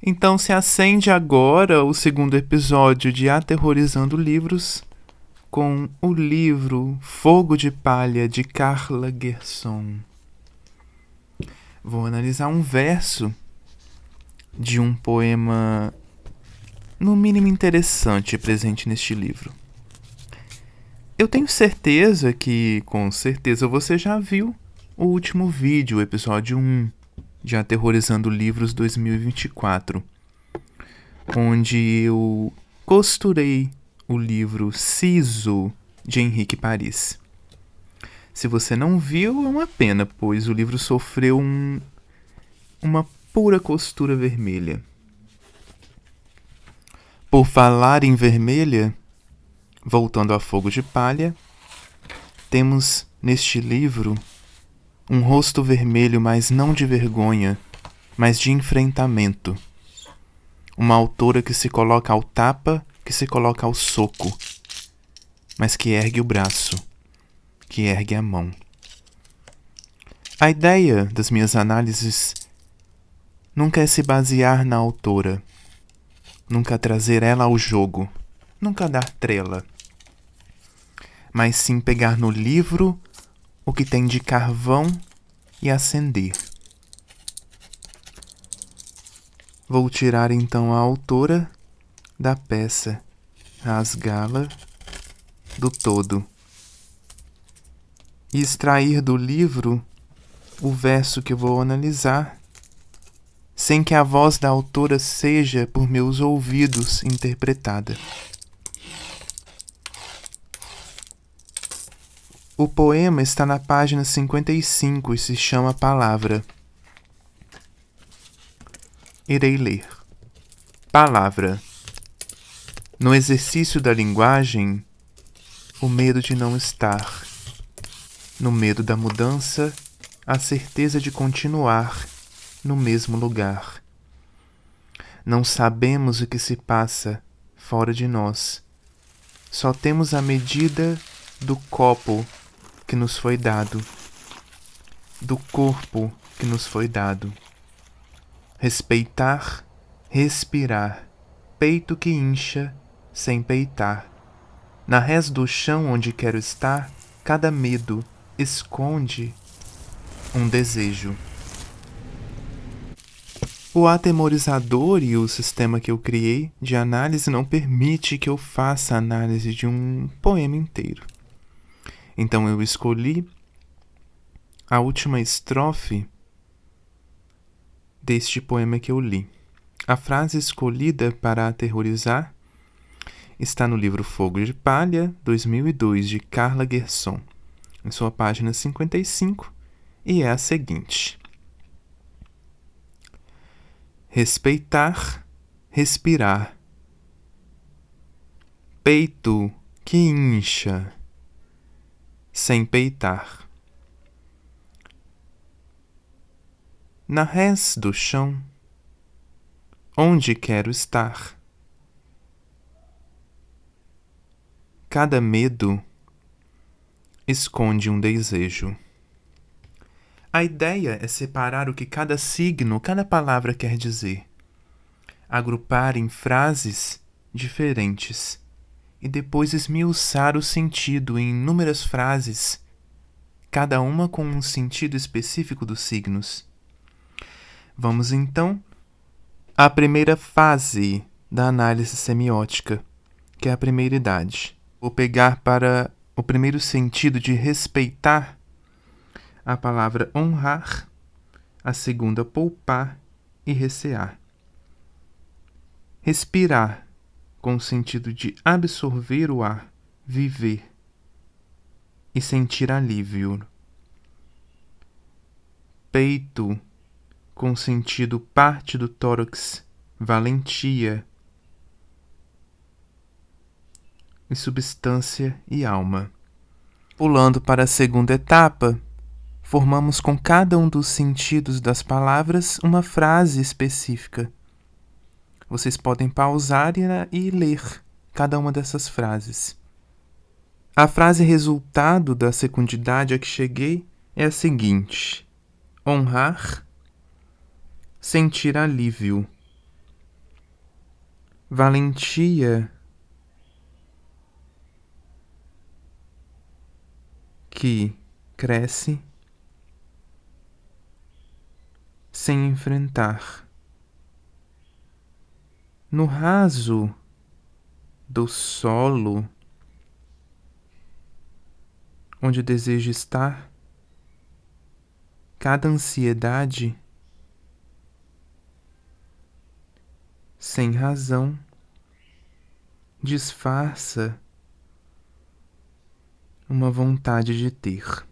Então se acende agora o segundo episódio de Aterrorizando Livros com o livro Fogo de Palha de Carla Gerson. Vou analisar um verso de um poema no mínimo interessante presente neste livro. Eu tenho certeza que, com certeza, você já viu o último vídeo, o episódio 1 de Aterrorizando Livros 2024, onde eu costurei o livro Siso, de Henrique Paris. Se você não viu, é uma pena, pois o livro sofreu uma pura costura vermelha. Por falar em vermelha, voltando a Fogo de Palha, temos neste livro um rosto vermelho, mas não de vergonha, mas de enfrentamento. Uma autora que se coloca ao tapa, que se coloca ao soco, mas que ergue o braço, que ergue a mão. A ideia das minhas análises nunca é se basear na autora, nunca trazer ela ao jogo, nunca dar trela, mas sim pegar no livro o que tem de carvão e acender. Vou tirar então a autora da peça, rasgá-la do todo e extrair do livro o verso que vou analisar, sem que a voz da autora seja por meus ouvidos interpretada. O poema está na página 55 e se chama Palavra. Irei ler. Palavra. No exercício da linguagem, o medo de não estar. No medo da mudança, a certeza de continuar no mesmo lugar. Não sabemos o que se passa fora de nós. Só temos a medida do copo que nos foi dado, do corpo que nos foi dado. Respeitar, respirar, peito que incha sem peitar. Na rés do chão onde quero estar, cada medo esconde um desejo. O atemorizador e o sistema que eu criei de análise não permite que eu faça análise de um poema inteiro. Então eu escolhi a última estrofe deste poema que eu li. A frase escolhida para aterrorizar está no livro Fogo de Palha, 2002, de Carla Gerson, em sua página 55, e é a seguinte: respeitar, respirar, peito que incha, sem peitar. Na rés do chão, onde quero estar. Cada medo esconde um desejo. A ideia é separar o que cada signo, cada palavra quer dizer, agrupar em frases diferentes e depois esmiuçar o sentido em inúmeras frases, cada uma com um sentido específico dos signos. Vamos então à primeira fase da análise semiótica, que é a primeira idade. Vou pegar para o primeiro sentido de respeitar a palavra honrar, a segunda poupar e recear. Respirar, com o sentido de absorver o ar, viver e sentir alívio. Peito, com o sentido parte do tórax, valentia e substância e alma. Pulando para a segunda etapa, formamos com cada um dos sentidos das palavras uma frase específica. Vocês podem pausar e ler cada uma dessas frases. A frase resultado da secundidade a que cheguei é a seguinte: honrar, sentir alívio, valentia que cresce sem enfrentar. No raso do solo onde desejo estar, cada ansiedade sem razão disfarça uma vontade de ter.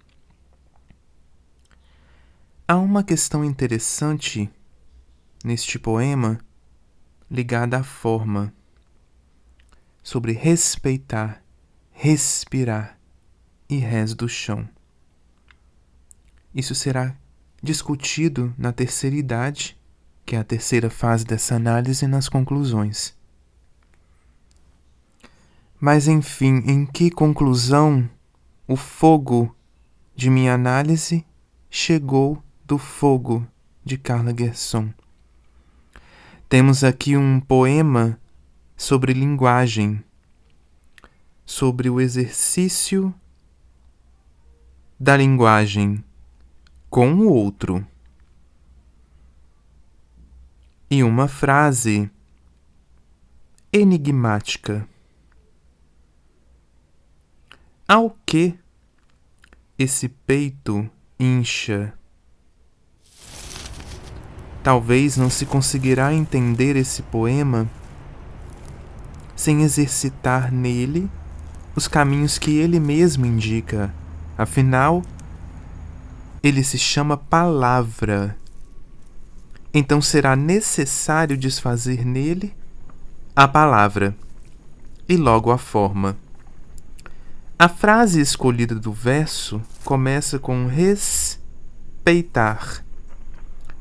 Há uma questão interessante neste poema ligada à forma, sobre respeitar, respirar e rés do chão. Isso será discutido na terceira idade, que é a terceira fase dessa análise, nas conclusões. Mas enfim, em que conclusão o fogo de minha análise chegou do fogo de Carla Gerson? Temos aqui um poema sobre linguagem, sobre o exercício da linguagem com o outro. E uma frase enigmática. Ao que esse peito incha? Talvez não se conseguirá entender esse poema sem exercitar nele os caminhos que ele mesmo indica. Afinal, ele se chama palavra. Então será necessário desfazer nele a palavra e logo a forma. A frase escolhida do verso começa com respeitar,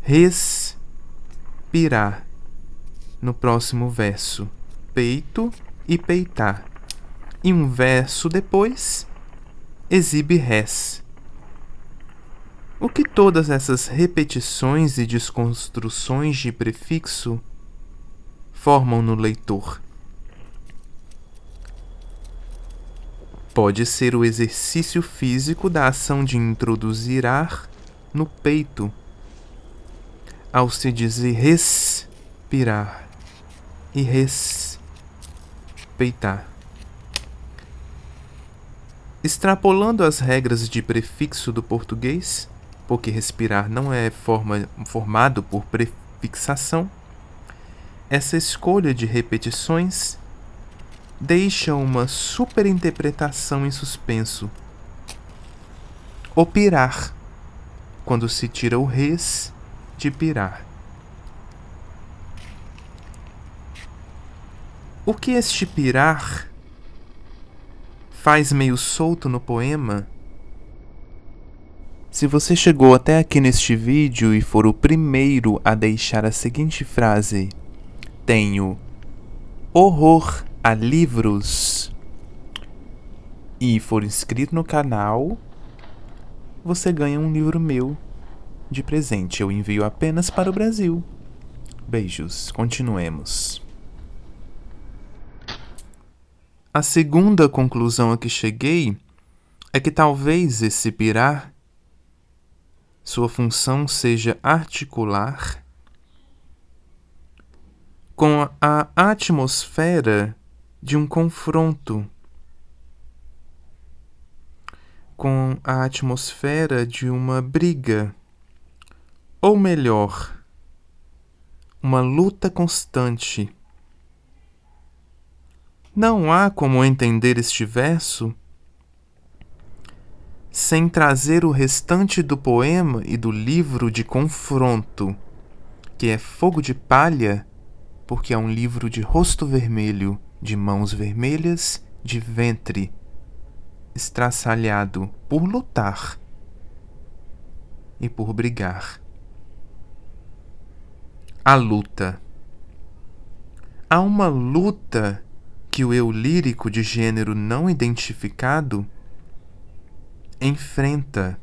respirar. No próximo verso, peito e peitar. E um verso depois, exibe res. O que todas essas repetições e desconstruções de prefixo formam no leitor? Pode ser o exercício físico da ação de introduzir ar no peito, ao se dizer respirar e respeitar. Extrapolando as regras de prefixo do português, porque respirar não é formado por prefixação, essa escolha de repetições deixa uma superinterpretação em suspenso. O pirar, quando se tira o res de pirar. O que este pirar faz meio solto no poema? Se você chegou até aqui neste vídeo e for o primeiro a deixar a seguinte frase: tenho horror a livros, e for inscrito no canal, você ganha um livro meu de presente. Eu envio apenas para o Brasil. Beijos, continuemos. A segunda conclusão a que cheguei é que talvez esse pirar, sua função seja articular com a atmosfera de um confronto, com a atmosfera de uma briga, ou melhor, uma luta constante. Não há como entender este verso sem trazer o restante do poema e do livro de confronto, que é Fogo de Palha, porque é um livro de rosto vermelho, de mãos vermelhas, de ventre estraçalhado por lutar e por brigar. A luta. Há uma luta que o eu lírico de gênero não identificado enfrenta.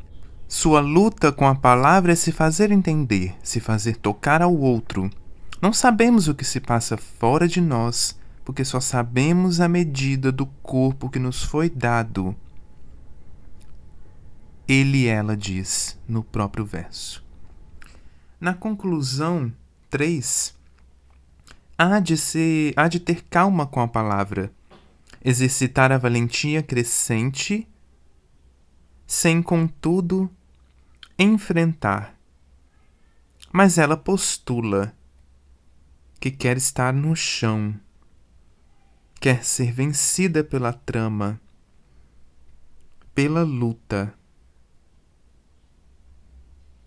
Sua luta com a palavra é se fazer entender, se fazer tocar ao outro, Não sabemos o que se passa fora de nós, porque só sabemos a medida do corpo que nos foi dado. Ele e ela diz no próprio verso. Na conclusão 3, há de ter calma com a palavra, exercitar a valentia crescente, sem, contudo, enfrentar. Mas ela postula que quer estar no chão, quer ser vencida pela trama, pela luta,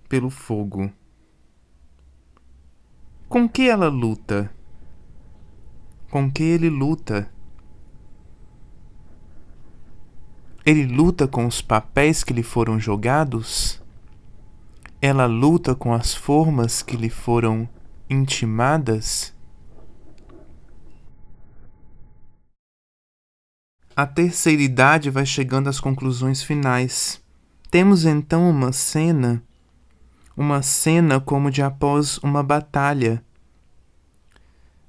pelo fogo. Com que ela luta? Com que ele luta? Ele luta com os papéis que lhe foram jogados? Ela luta com as formas que lhe foram intimadas? A terceira idade vai chegando às conclusões finais. Temos então uma cena como de após uma batalha,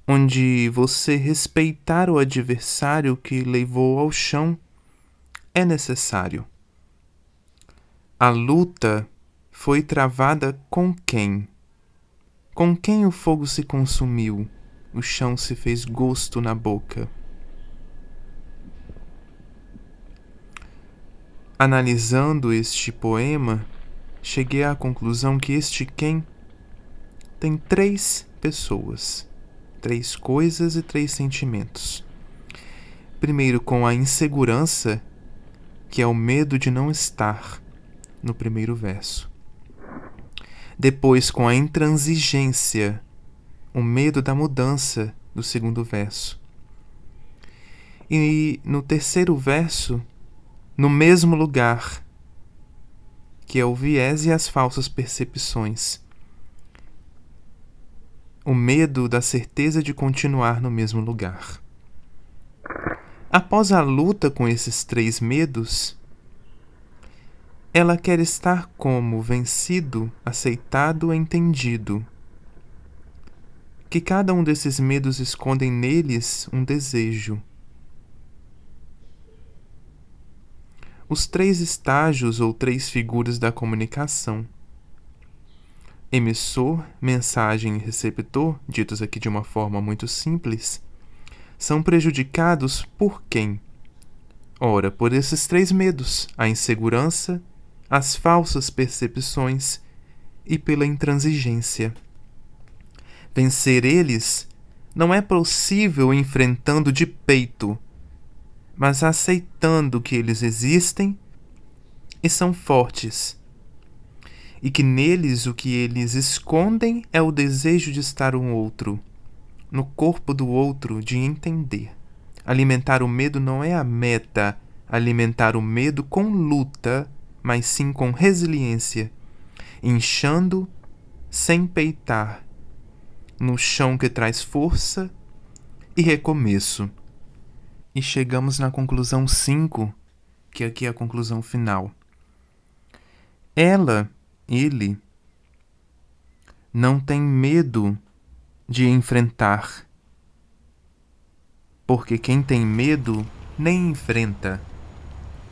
onde você respeitar o adversário que levou ao chão é necessário. A luta foi travada com quem? Com quem o fogo se consumiu, o chão se fez gosto na boca? Analisando este poema, cheguei à conclusão que este quem tem 3 pessoas, 3 coisas e 3 sentimentos. Primeiro, com a insegurança, que é o medo de não estar, no primeiro verso. Depois, com a intransigência, o medo da mudança, do segundo verso. E no terceiro verso, no mesmo lugar, que é o viés e as falsas percepções. O medo da certeza de continuar no mesmo lugar. Após a luta com esses 3 medos, ela quer estar como vencido, aceitado, entendido. Que cada um desses medos escondem neles um desejo. Os 3 estágios ou 3 figuras da comunicação. Emissor, mensagem e receptor, ditos aqui de uma forma muito simples, são prejudicados por quem? Ora, por esses 3 medos, a insegurança, as falsas percepções e pela intransigência. Vencer eles não é possível enfrentando de peito, mas aceitando que eles existem e são fortes, e que neles o que eles escondem é o desejo de estar um outro, no corpo do outro, de entender. Alimentar o medo não é a meta, alimentar o medo com luta, mas sim com resiliência, inchando sem peitar, no chão que traz força e recomeço. E chegamos na conclusão 5, que aqui é a conclusão final. Ele, não tem medo de enfrentar, porque quem tem medo nem enfrenta.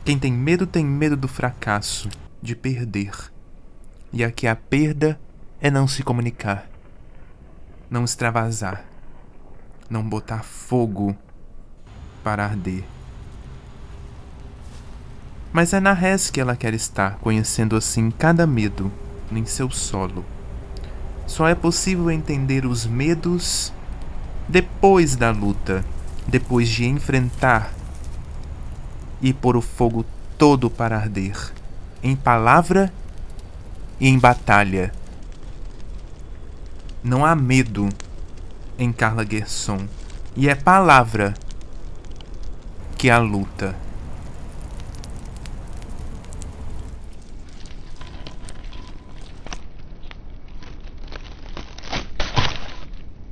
Quem tem medo do fracasso, de perder. E aqui a perda é não se comunicar, não extravasar, não botar fogo para arder. Mas é na res que ela quer estar, conhecendo assim cada medo em seu solo. Só é possível entender os medos depois da luta, depois de enfrentar e pôr o fogo todo para arder, em palavra e em batalha. Não há medo em Carla Gerson, e é palavra que há luta.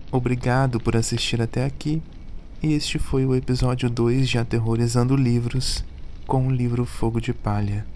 Obrigado por assistir até aqui, e este foi o episódio 2 de Aterrorizando Livros, com o livro Fogo de Palha.